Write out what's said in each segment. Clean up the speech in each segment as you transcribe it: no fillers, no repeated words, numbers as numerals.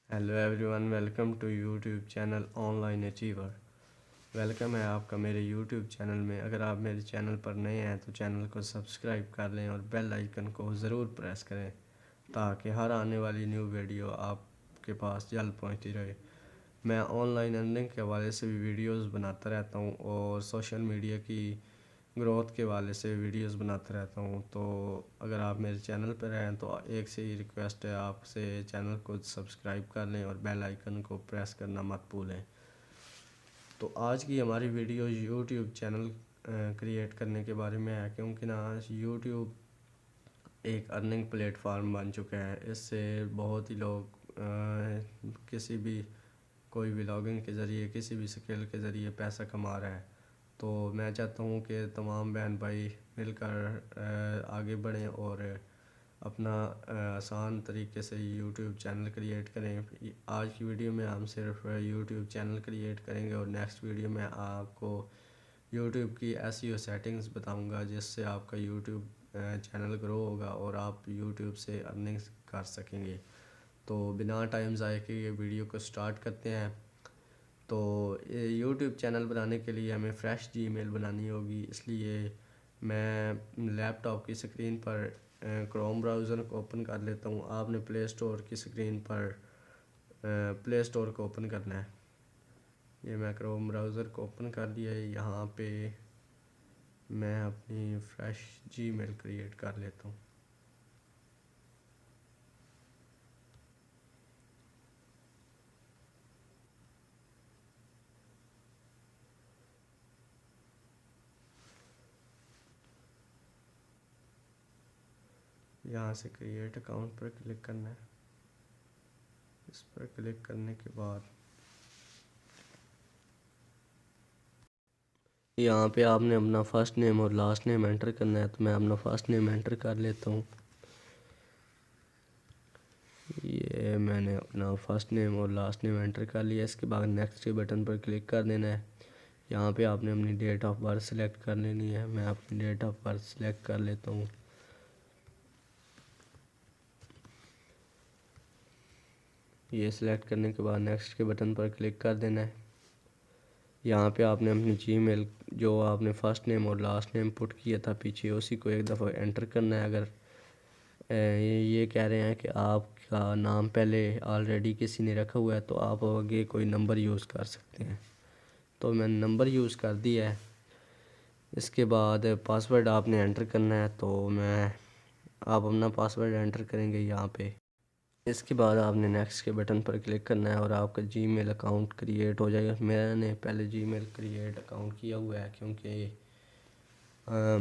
Hello everyone, welcome to YouTube channel online achiever. Welcome है आपका मेरे यूट्यूब चैनल में। अगर आप मेरे चैनल पर नए हैं तो चैनल को सब्सक्राइब कर लें और बेल आइकन को ज़रूर प्रेस करें ताकि हर आने वाली न्यू वीडियो आपके पास जल्द पहुंचती रहे। मैं ऑनलाइन अर्निंग के हवाले से भी वीडियोस बनाता रहता हूं और सोशल मीडिया की ग्रोथ के वाले से वीडियोस बनाता रहता हूँ। तो अगर आप मेरे चैनल पर हैं तो एक से ही रिक्वेस्ट है आपसे, चैनल को सब्सक्राइब कर लें और बेल आइकन को प्रेस करना मत भूलें। तो आज की हमारी वीडियो यूट्यूब चैनल क्रिएट करने के बारे में है, क्योंकि ना यूट्यूब एक अर्निंग प्लेटफार्म बन चुका है। इससे बहुत ही लोग किसी भी कोई व्लॉगिंग के ज़रिए, किसी भी स्किल के ज़रिए पैसा कमा रहा है। तो मैं चाहता हूँ कि तमाम बहन भाई मिलकर आगे बढ़ें और अपना आसान तरीके से यूट्यूब चैनल क्रिएट करें। आज की वीडियो में हम सिर्फ यूट्यूब चैनल क्रिएट करेंगे और नेक्स्ट वीडियो में आपको यूट्यूब की एसईओ सेटिंग्स बताऊंगा, जिससे आपका यूट्यूब चैनल ग्रो होगा और आप यूट्यूब से अर्निंग्स कर सकेंगे। तो बिना टाइम ज़ाय के ये वीडियो को स्टार्ट करते हैं। तो यूट्यूब चैनल बनाने के लिए हमें फ्रेश जीमेल बनानी होगी, इसलिए मैं लैपटॉप की स्क्रीन पर क्रोम ब्राउज़र को ओपन कर लेता हूँ। आपने प्ले स्टोर की स्क्रीन पर प्ले स्टोर को ओपन करना है। ये मैं क्रोम ब्राउज़र को ओपन कर लिया है। यहाँ पे मैं अपनी फ्रेश जीमेल क्रिएट कर लेता हूँ। यहाँ से क्रिएट अकाउंट पर क्लिक करना है। इस पर क्लिक करने के बाद यहाँ पे आपने अपना फ़र्स्ट नेम और लास्ट नेम एंटर करना है। तो मैं अपना फ़र्स्ट नेम एंटर कर लेता हूँ। ये मैंने अपना फ़र्स्ट नेम और लास्ट नेम एंटर कर लिया। इसके बाद नेक्स्ट के बटन पर क्लिक कर देना है। यहाँ पे आपने अपनी डेट ऑफ बर्थ सेलेक्ट कर लेनी है। मैं अपनी डेट ऑफ बर्थ सेलेक्ट कर लेता हूँ। ये सिलेक्ट करने के बाद नेक्स्ट के बटन पर क्लिक कर देना है। यहाँ पे आपने अपनी जीमेल, जो आपने फ़र्स्ट नेम और लास्ट नेम पुट किया था पीछे, उसी को एक दफ़ा एंटर करना है। अगर ये कह रहे हैं कि आपका नाम पहले ऑलरेडी किसी ने रखा हुआ है तो आप आगे कोई नंबर यूज़ कर सकते हैं। तो मैंने नंबर यूज़ कर दिया है। इसके बाद पासवर्ड आपने एंटर करना है। तो आप अपना पासवर्ड एंटर करेंगे यहाँ पे। इसके बाद आपने नेक्स्ट के बटन पर क्लिक करना है और आपका जीमेल अकाउंट क्रिएट हो जाएगा। मैंने पहले जीमेल क्रिएट अकाउंट किया हुआ है, क्योंकि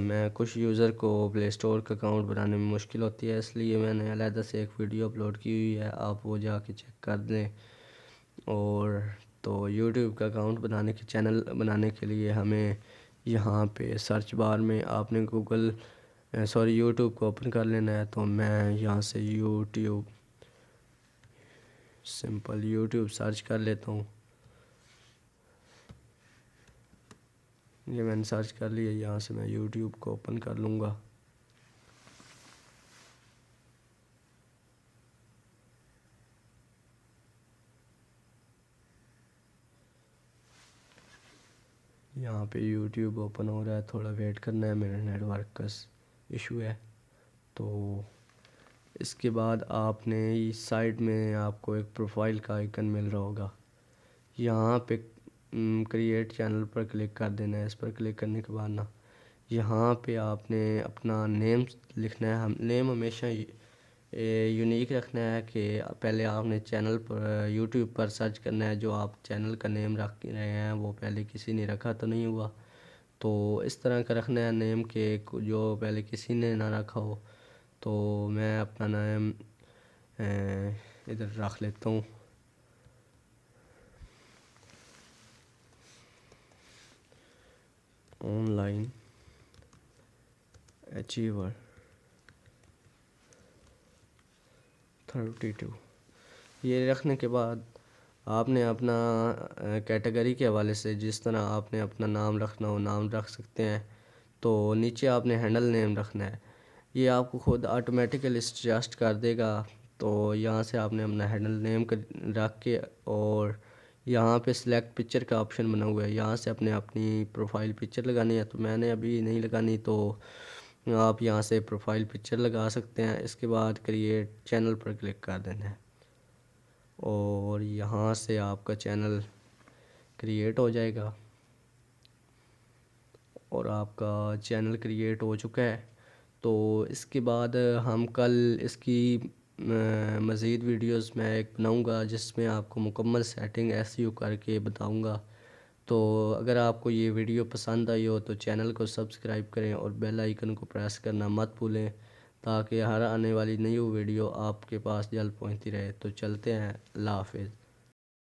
मैं कुछ यूज़र को प्ले स्टोर का अकाउंट बनाने में मुश्किल होती है, इसलिए मैंने अलहदा से एक वीडियो अपलोड की हुई है, आप वो जाके चेक कर लें। और तो यूट्यूब का अकाउंट बनाने के चैनल बनाने के लिए हमें यहाँ पे सर्च बार में आपने यूट्यूब को ओपन कर लेना है। तो मैं यहाँ से सिंपल यूट्यूब सर्च कर लेता हूँ। ये मैंने सर्च कर लिया। यहाँ से मैं यूट्यूब को ओपन कर लूँगा। यहाँ पे यूट्यूब ओपन हो रहा है, थोड़ा वेट करना है, मेरा नेटवर्क का इशू है। तो इसके बाद आपने इस साइड में आपको एक प्रोफाइल का आइकन मिल रहा होगा। यहाँ पे क्रिएट चैनल पर क्लिक कर देना है। इस पर क्लिक करने के बाद ना यहाँ पे आपने अपना नेम लिखना है। हम नेम हमेशा यूनिक रखना है कि पहले आपने चैनल पर यूट्यूब पर सर्च करना है। जो आप चैनल का नेम रख रहे हैं वो पहले किसी ने रखा तो नहीं हुआ। तो इस तरह का रखना है नेम के जो पहले किसी ने ना रखा हो। तो मैं अपना नाम इधर रख लेता हूँ, ऑनलाइन अचीवर 32। ये रखने के बाद आपने अपना कैटेगरी के हवाले से जिस तरह आपने अपना नाम रखना हो नाम रख सकते हैं। तो नीचे आपने हैंडल नेम रखना है। ये आपको खुद ऑटोमेटिकली सजेस्ट कर देगा تو یہاں سے آپ نے اپنا ہینڈل نیم رکھ کے اور یہاں پہ سلیکٹ پکچر کا آپشن بنا ہوا ہے، یہاں سے اپنی پروفائل پکچر لگانی ہے، تو میں نے ابھی نہیں لگانی، تو آپ یہاں سے پروفائل پکچر لگا سکتے ہیں۔ اس کے بعد کریٹ چینل پر کلک کر دینا ہے اور یہاں سے آپ کا چینل کریٹ ہو جائے گا اور آپ کا چینل کریٹ ہو چکا ہے۔ تو اس کے بعد ہم کل اس کی مزید ویڈیوز میں ایک بناؤں گا جس میں آپ کو مکمل سیٹنگ SEO کر کے بتاؤں گا۔ تو اگر آپ کو یہ ویڈیو پسند آئی ہو تو چینل کو سبسکرائب کریں اور بیل آئیکن کو پریس کرنا مت بھولیں تاکہ ہر آنے والی نئی ویڈیو آپ کے پاس جلد پہنچتی رہے۔ تو چلتے ہیں، اللہ حافظ۔